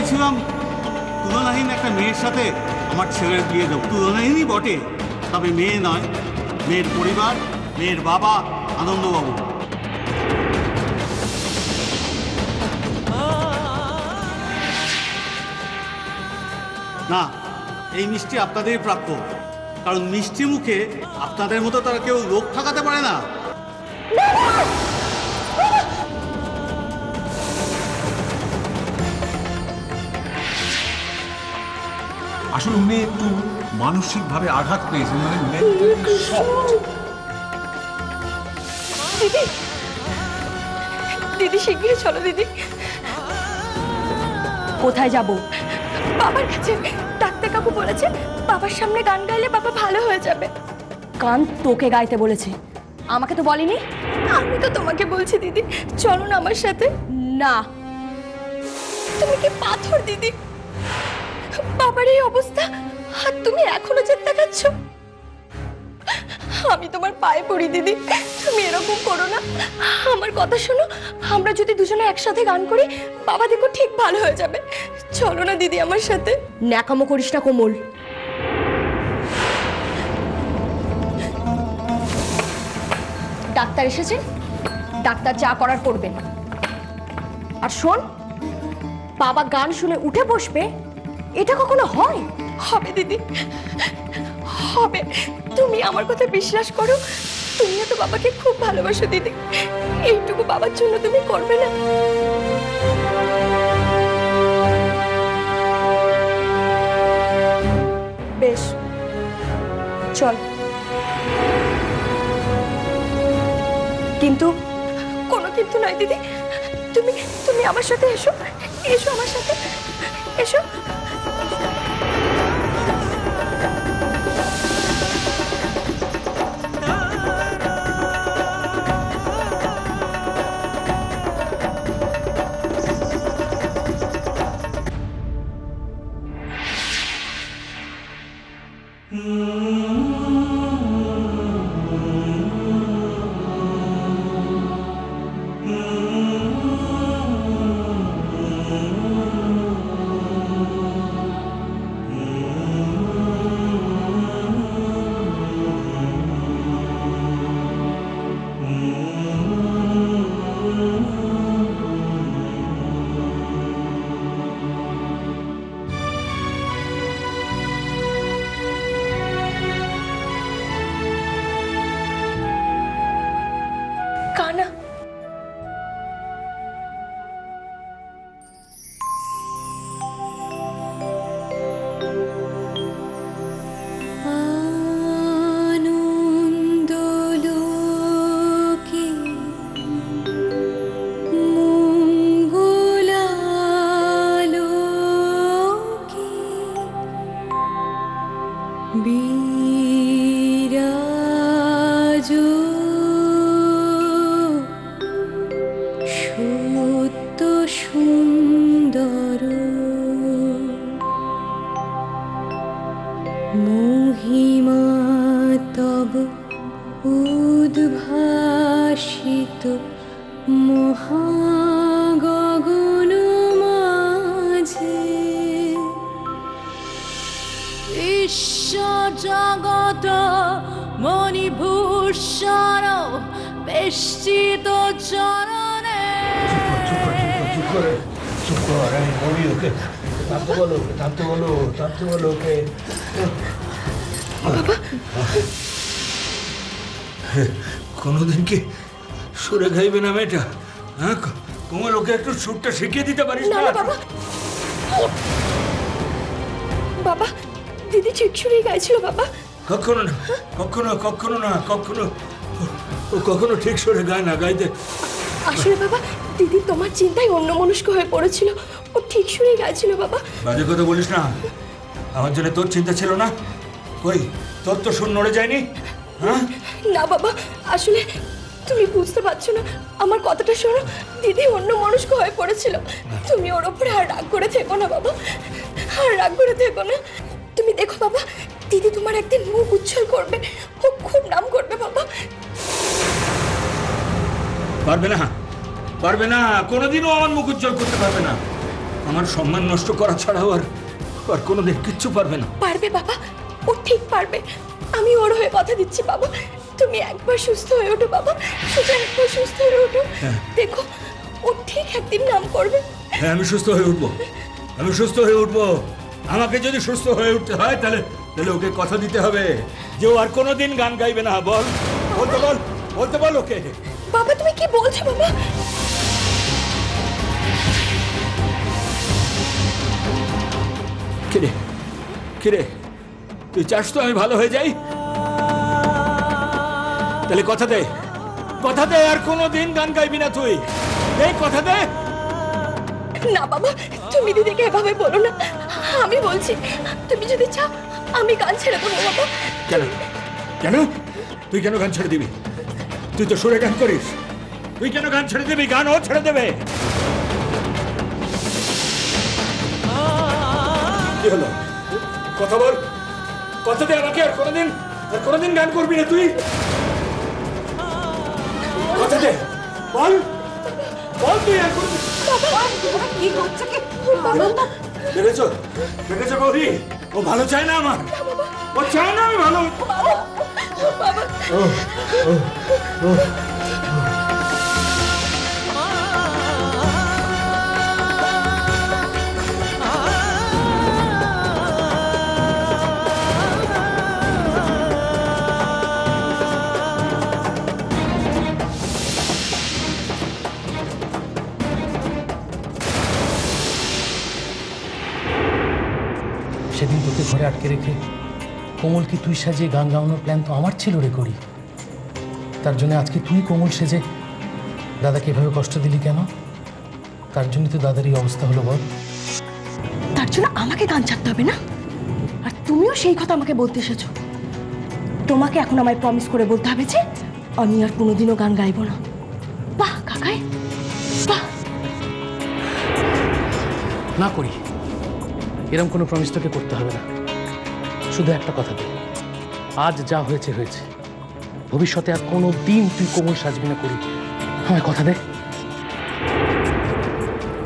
ভেবেছিলাম তুলনাহীন একটা মেয়ের সাথে আমার ছেলের বিয়ে দেব। তুলনাহীনই বটে, তবে মেয়ে নয়, মেয়ের পরিবার, মেয়ের বাবা আনন্দবাবু। না, এই মিষ্টি আপনাদেরই প্রাপ্য, কারণ মিষ্টি মুখে আপনাদের মতো তারা কেউ লোক ঠকাতে পারে না। আসলে উনি একটু মানসিকভাবে আঘাত পেয়েছেন, মানে দিদি, দিদি শিগগিরই চলো দিদি। কোথায় যাব? বাবার কাছে। ডাক্তার কাকু বলেছে বাবার সামনে গান গাইলে বাবা ভালো হয়ে যাবে। গান তোকে গাইতে বলেছে, আমাকে তো বলেনি। আমি তো তোমাকে বলছি দিদি, চলো না আমার সাথে। না, তুমি কি পাথর দিদি? বাবার এই অবস্থা আর তুমি এখনো জেদ দেখাচ্ছ। আমি তোমার পায়ে পড়ি দিদি, তুমি এরকম করো না। আমার কথা শোনো, আমরা যদি দুজনে একসাথে গান করি বাবা দেখো ঠিক ভালো হয়ে যাবে। চলো না দিদি আমার সাথে। ন্যাকামো করিস না কোমল। ডাক্তার এসেছে, ডাক্তার যা করার করবেন। আর শোন, বাবা গান শুনে উঠে বসবে, এটা কখনো হয়? হবে দিদি, হবে। তুমি আমার কথা বিশ্বাস করো, তুমিও তো বাবাকে খুব ভালোবাসো দিদি। এইটুকু বাবার জন্য তুমি করবে না? বেশ, চল। কিন্তু কোনো কিন্তু নয় দিদি, তুমি তুমি আমার সাথে এসো, এসো আমার সাথে, এসো। কানা, মহিমা তব উদ্ভাসিত মহাগগন মাঝে, ঈশ্বর জগত মণিভূষণ বেষ্টিত চরণে। কোনোদিন কি সুরে গাইবে না মেয়েটা? হ্যাঁ, তোমার ওকে একটু সুরটা শিখিয়ে দিতে পারিস না? বাবা, বাবা, দিদি ঠিক সুরেই গাইছিল বাবা। কখনো না, কখনো কখনো না, কখনো ও কখনো ঠিক সুরে গায় না। গাইতে আসলে বাবা, দিদি তোমার চিন্তায় অন্যমনস্ক হয়ে পড়েছিল, ও ঠিক সুরেই গাইছিল বাবা। বাজে কথা বলিস না, আমার জন্য তোর চিন্তা ছিল না? কই, তোর তো সুর নড়ে যায়নি? হ্যাঁ না বাবা, আসলে তুমি বুঝতে পারছো না, আমার কথাটা শোনো। দিদি অন্যমনস্ক হয়ে পড়েছিল, তুমি ওর উপরে আর রাগ করে থেকো না বাবা, আর রাগ করে থেকো না। তুমি দেখো বাবা, দিদি তোমার একদিন মুখ উজ্জ্বল করবে, ও খুব নাম করবে বাবা। পারবে না, পারবে না, কোনোদিনও আমার মুখ উজ্জ্বল করতে পারবে না। আমার সম্মান নষ্ট করা ছাড়াও আর কোনোদিন কিচ্ছু পারবে না। পারবে বাবা, ও ঠিক পারবে। আমি ওর হয়ে কথা দিচ্ছি বাবা। তুমি একবার সুস্থ হয়ে ওঠো বাবা, শুধু একবার সুস্থ হয়ে ওঠো। দেখো ও ঠিক একদিন নাম করবে। হ্যাঁ, আমি সুস্থ হয়ে উঠবো, আমি সুস্থ হয়ে উঠবো। আমাকে যদি সুস্থ হয়ে উঠতে হয় তাহলে ওকে কথা দিতে হবে যে ও আর কোনোদিন গান গাইবে না। বলতে বল ওকে। বাবা তুমি কি বলছো বাবা? কিরে তুই চাস তো আমি ভালো হয়ে যাই? তাহলে কথা দে আর কোনোদিন গান গাইবি না তুই। এই কথা দে। না বাবা, তুমি দিদিকে এভাবে বলো না। আমি বলছি, তুমি যদি চাও আমি গান ছেড়ে দেবো বাবা। কেন তুই কেন গান ছেড়ে দিবি? তুই তো সুরে গান করিস, তুই কেন গান ছেড়ে দিবি? গান ও ছেড়ে দেবে। কি হলো? কথা বল, কথা দে আমাকে। আর কোনোদিন গান করবি না তুই। কথা দে, বল তুই আর কোনোদিন। কি হচ্ছে কি? দেখেছো গৌরী, ও ভালো চায় না আমার, ও চায় না আমি ভালো। সেদিন তোকে ঘরে আটকে রেখে কোমল কি তুই সাজিয়ে গান গাওয়ানোর প্ল্যান তো আমার ছিল রে করি। তার জন্য আজকে তুই কোমল সেজে দাদাকে এভাবে কষ্ট দিলি কেন? তার জন্য তো দাদার এই অবস্থা হলো বল। তার জন্য আমাকে গান ছাড়তে হবে না? আর তুমিও সেই কথা আমাকে বলতে এসেছো। তোমাকে এখন আমায় প্রমিস করে বলতে হবে যে আমি আর কোনোদিনও গান গাইব না। বাহ কাকাই, বাহ। না করি, এরকম কোনো প্রমিস তোকে করতে হবে না। শুধু একটা কথা দে, আজ যা হয়েছে হয়েছে, ভবিষ্যতে আর কোনো দিন তুই কোমল সাজবি না করি। হ্যাঁ কথা দে।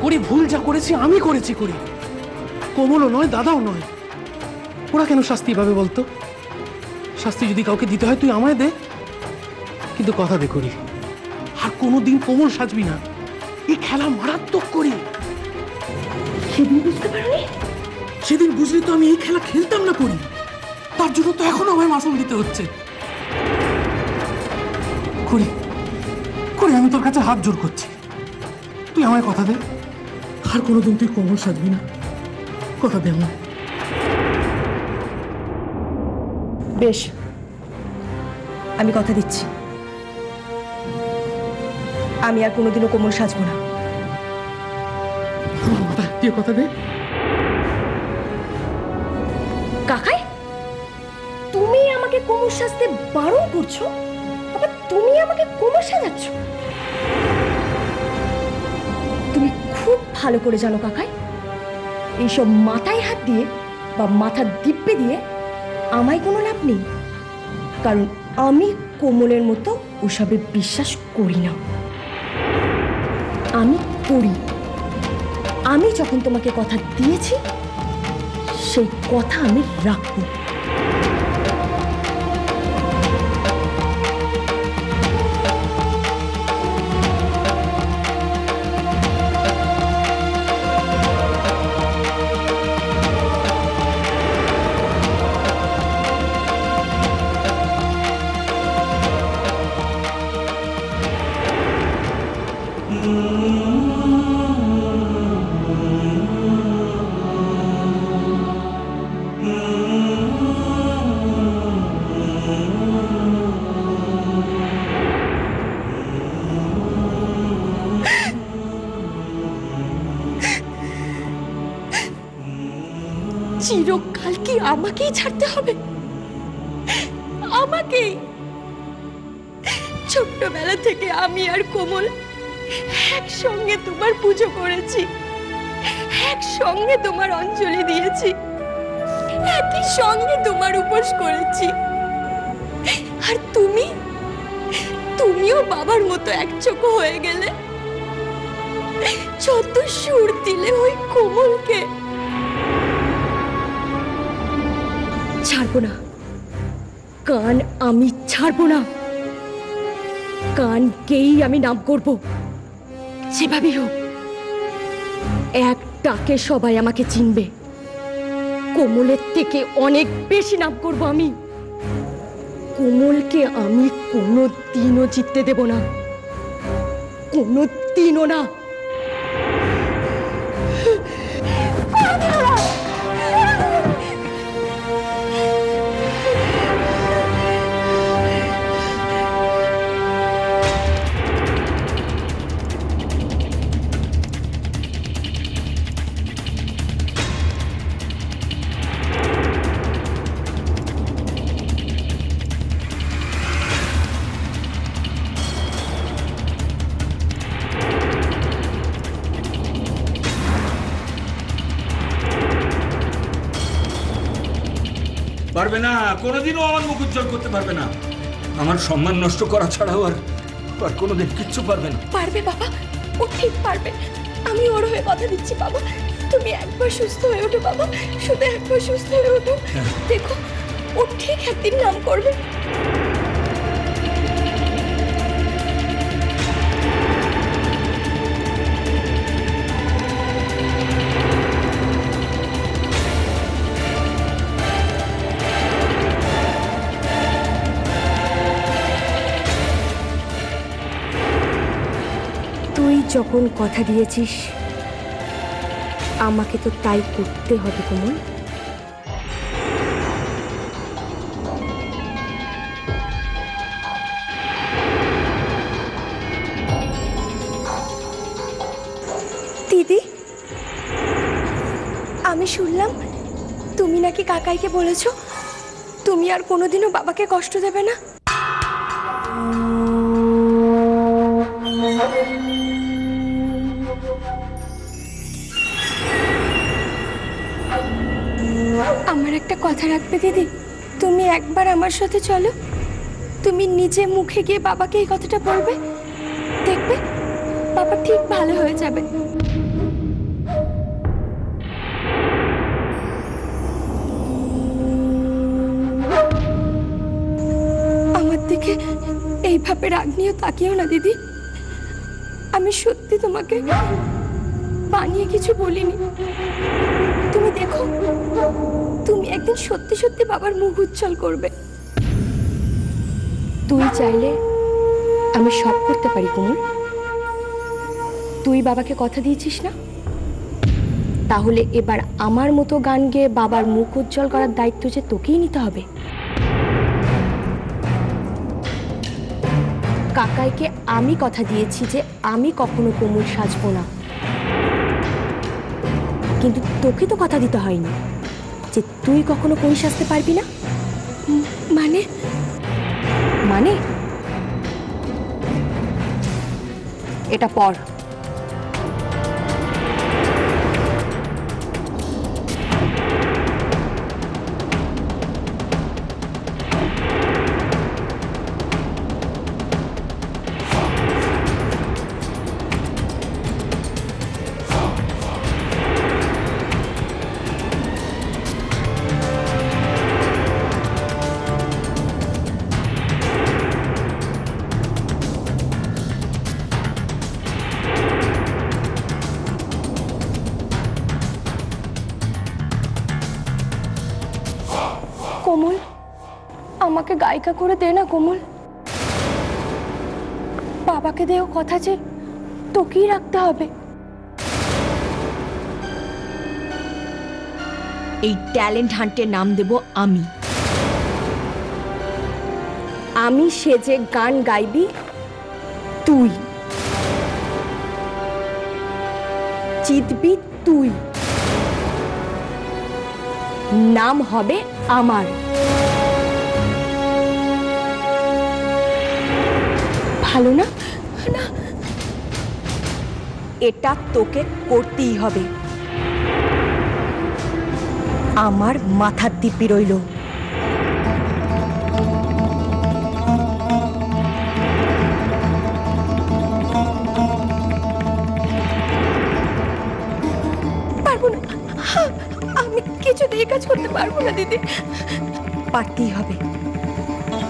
করি ভুল যা করেছি আমি করেছি করি, কোমলও নয় দাদাও নয়। ওরা কেন শাস্তি পাবে বলতো? শাস্তি যদি কাউকে দিতে হয় তুই আমায় দে, কিন্তু কথা দে করি আর কোনো দিন কোমল সাজবি না। এই খেলা মারাত্মক করি। সেদিন বুঝতে পারোনি? সেদিন বুঝলি তো আমি এই খেলা খেলতাম না করি। তার জন্য তো এখনো আমায় মাসুল দিতে হচ্ছে। করি করি আমি তোর কাছে হাত জোর করছি, তুই আমায় কথা দে আর কোনোদিন তুই কোমল সাজবি না। কথা দে আমায়। বেশ, আমি কথা দিচ্ছি আমি আর কোনোদিনও কোমল সাজবো না। তুই কথা দে। কাকাই, তুমি আমাকে কোমল সাজতে বারণ করছো, আবার তুমি আমাকে কোমল সাজাচ্ছ। তুমি খুব ভালো করে জানো কাকাই, এইসব মাথায় হাত দিয়ে বা মাথার দিব্যে দিয়ে আমায় কোনো লাভ নেই। কারণ আমি কোমলের মতো ওসবে বিশ্বাস করি না। আমি করি। আমি যখন তোমাকে কথা দিয়েছি সেই কথা আমি রাখবো। চিরকাল কি আমাকেই ছাড়তে হবে? আমাকেই? ছোট্টবেলা থেকে আমি আর কোমল একসঙ্গে তোমার পুজো করেছি, একসঙ্গে তোমার অঞ্জলি দিয়েছি, একই সঙ্গে তোমার উপোস করেছি। আর তুমিও বাবার মতো একচোখো হয়ে গেলে। যত সুর দিলে ওই কোমলকে ছাড়বো না, গান আমি ছাড়বো না। গানকেই আমি নাম করব, যেভাবেই হোক। এক ডাকে সবাই আমাকে চিনবে। কোমলের থেকে অনেক বেশি নাম করব আমি। কোমলকে আমি কোনো দিনও জিততে দেব না, কোনো দিনও না। পারবে না, কোনোদিনও আমার মুখ উজ্জ্বল করতে পারবে না। আমার সম্মান নষ্ট করা ছাড়াও আর কোনোদিন কিচ্ছু পারবে না। পারবে বাবা, ও ঠিক পারবে। আমি ওর হয়ে কথা দিচ্ছি বাবা। তুমি একবার সুস্থ হয়ে ওঠো বাবা, শুধু একবার সুস্থ হয়ে ওঠো। দেখো, ও ঠিক একদিন নাম করবে। তুই যখন কথা দিয়েছিস, আমাকে তো তাই করতে হবে কোমল। দিদি, আমি শুনলাম তুমি নাকি কাকাইকে বলেছো তুমি আর কোনোদিনও বাবাকে কষ্ট দেবে না। আমার একটা কথা রাখবে দিদি, তুমি একবার আমার সাথে চলো। তুমি নিজে মুখে গিয়ে বাবাকে এই কথাটা বলবে, দেখবে বাবা ঠিক ভালো হয়ে যাবে। আমার দিকে এইভাবে রাগ নিয়ে তাকিও না দিদি। আমি সত্যি তোমাকে বানিয়ে কিছু বলিনি। তুমি দেখো, তুমি একদিন সত্যি সত্যি বাবার মুখ উজ্জ্বল করবে। তুই চাইলে আমি সব করতে পারি কোমল। তুই বাবাকে কথা দিয়েছিস না? তাহলে এবার আমার মতো গান গেয়ে বাবার মুখ উজ্জ্বল করার দায়িত্ব যে তোকেই নিতে হবে। কাকাইকে আমি কথা দিয়েছি যে আমি কখনো কোমল সাজবো না, কিন্তু তোকে তো কথা দিতে হয়নি যে তুই কখনো কোন সাজতে পারবি না। মানে মানে এটা পড়। কোমল, আমাকে গায়িকা করে দে না কোমল। বাবাকে দেও কথা যে তোকেই রাখতে হবে। এই ট্যালেন্ট হান্টের নাম দেব আমি। আমি সেজে গান গাইবি তুই, জিতবি তুই, নাম হবে আমার। ভালো না? না, এটা তোকে করতেই হবে। আমার মাথার দিব্যি রইল। কাজ করতে পারবো না দিদি। পারতেই হবে,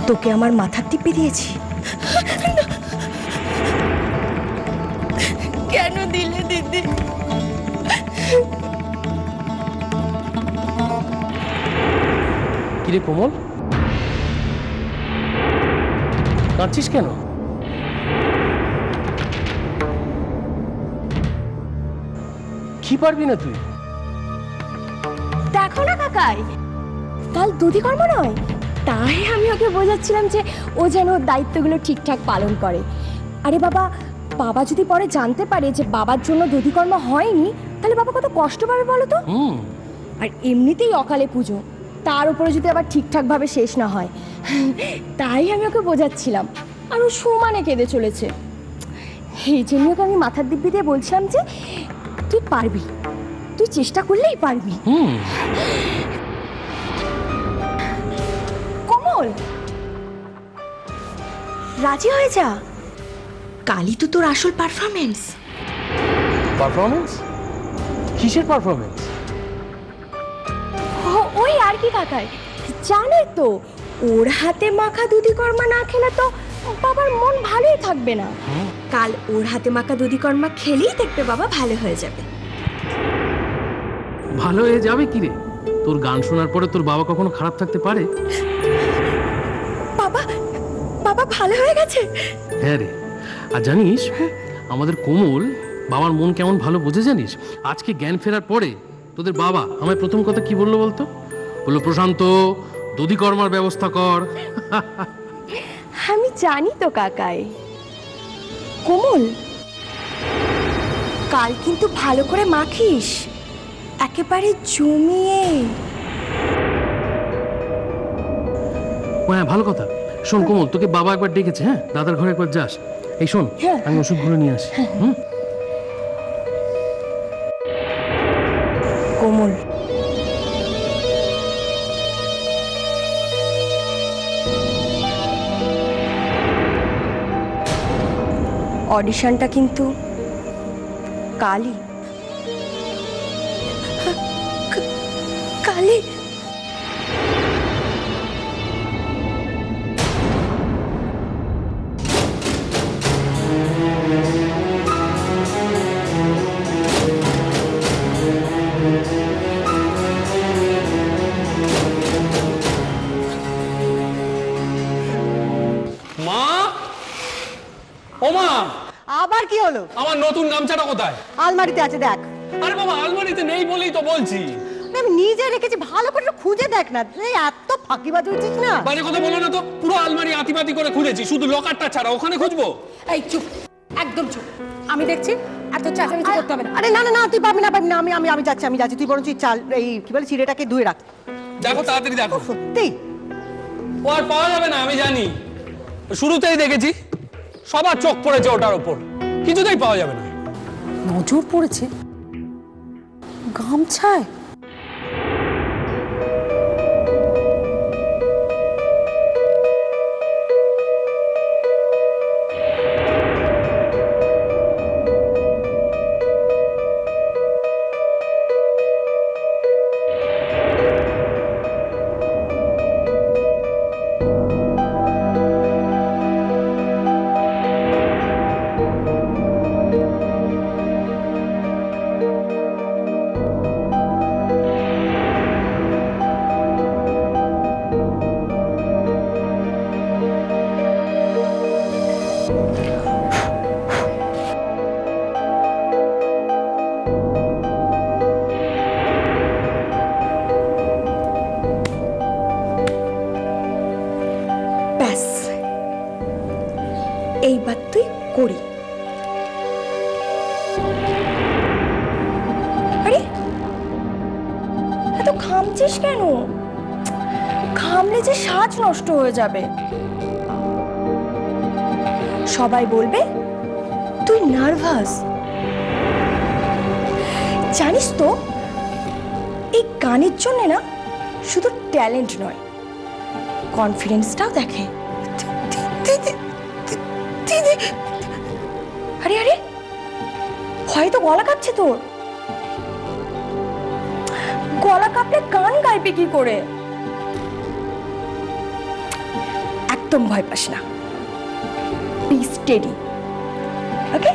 তোকে আমার মাথার টিপে দিয়েছি। কেন দিলে দিদি? কিরে কোমল, কাঁদছিস কেন? কি পারবি না তুই? দেখো না কাকাই, কাল দুধি কর্ম নয়, তাই আমি ওকে বোঝাচ্ছিলাম যে ও যেন ওর দায়িত্বগুলো ঠিকঠাক পালন করে। আরে বাবা, বাবা যদি পরে জানতে পারে যে বাবার জন্য দধি কর্ম হয়নি, তাহলে বাবা কত কষ্ট পাবে বলো তো। আর এমনিতেই অকালে পুজো, তার উপরে যদি আবার ঠিকঠাকভাবে শেষ না হয়, তাই আমি ওকে বোঝাচ্ছিলাম। আর ও সমানে কেঁদে চলেছে। এই জন্য ওকে আমি মাথার দিব্যি দিয়ে বলছিলাম যে তুই পারবি, তুই চেষ্টা করলেই পারবি। কোমল, রাজি হয়ে যা, কালই তো তোর আসল পারফরমেন্স। পারফরমেন্স? কিসের পারফরমেন্স? ওই আর কি কাকাই, জানে তো ওর হাতে মাখা দুধি কর্মা না খেলে তো বাবার মন ভালোই থাকবে না। কাল ওর হাতে মাখা দুধি কর্মা খেলেই দেখবে বাবা ভালো হয়ে যাবে। ভালো হয়ে যাবে কি রে? তোর গান শোনার পরে তোর বাবা কখনো খারাপ থাকতে পারে? বাবা, বাবা ভালো হয়ে গেছে। হ্যাঁ রে, আর জানিস আমাদের কোমল বাবার মন কেমন ভালো বোঝে জানিস? আজকে জ্ঞান ফেরার পরে তোদের বাবা আমায় প্রথম কথা কি বললো বলতো? বললো, প্রশান্ত দধি কর্মার ব্যবস্থা কর। আমি জানি তো কাকাই। কোমল, কাল কিন্তু ভালো করে মাখিস, একেবারে জমিয়ে। হ্যাঁ, ভালো কথা। শোন কোমল, তোকে বাবা একবার ডেকেছে, হ্যাঁ দাদার ঘরে একবার যাস। এই শোন, আমি ওষুধগুলো নিয়ে আসি। কোমল, অডিশনটা কিন্তু কালই। কালই? মা, ও মা, আবার কি হলো? আমার নতুন গামছাটা কোথায়? আলমারিতে আছে, দেখ। আরে বাবা, আলমারিতে নেই বলেই তো বলছি। আমি নিজে রেখেছি, ভালো করে খুঁজে দেখ না। তুই এত ফাঁকিবাজ হয়েছিস না। বাজে কথা বলো না তো। পুরো আলমারি আতিপাতি করে খুঁজেছি, শুধু লকারটা ছাড়া। ওখানে খুঁজবো? এই চুপ, একদম চুপ। আমি দেখছি, এত চেঁচামেচি করতে হবে না। আরে না না না, তুই পাবি না, পাবি না। আমি যাচ্ছি। তুই বরঞ্চ চাল, এই কি বলে, চিড়েটাকে ধুয়ে রাখ। দেখো, তাড়াতাড়ি দেখো। সত্যি ও আর পাওয়া যাবে না, আমি জানি। শুরুতেই দেখেছি সবার চোখ পড়েছে ওটার উপর, কিছুতেই পাওয়া যাবে না। নজর পড়েছে গামছায়। এইবার তুই করি। আরে এত ঘামছিস কেন? ঘামলে যে সাজ নষ্ট হয়ে যাবে। সবাই বলবে তুই নার্ভাস। জানিস তো, এই গানের জন্য না শুধু ট্যালেন্ট নয়, কনফিডেন্সটাও দেখে। আরে আরে, হয়তো গলা কাঁপছে তোর। গলা কাঁপলে গান গাইবে কি করে? একদম ভয় পাস না, বি স্টেডি, ওকে?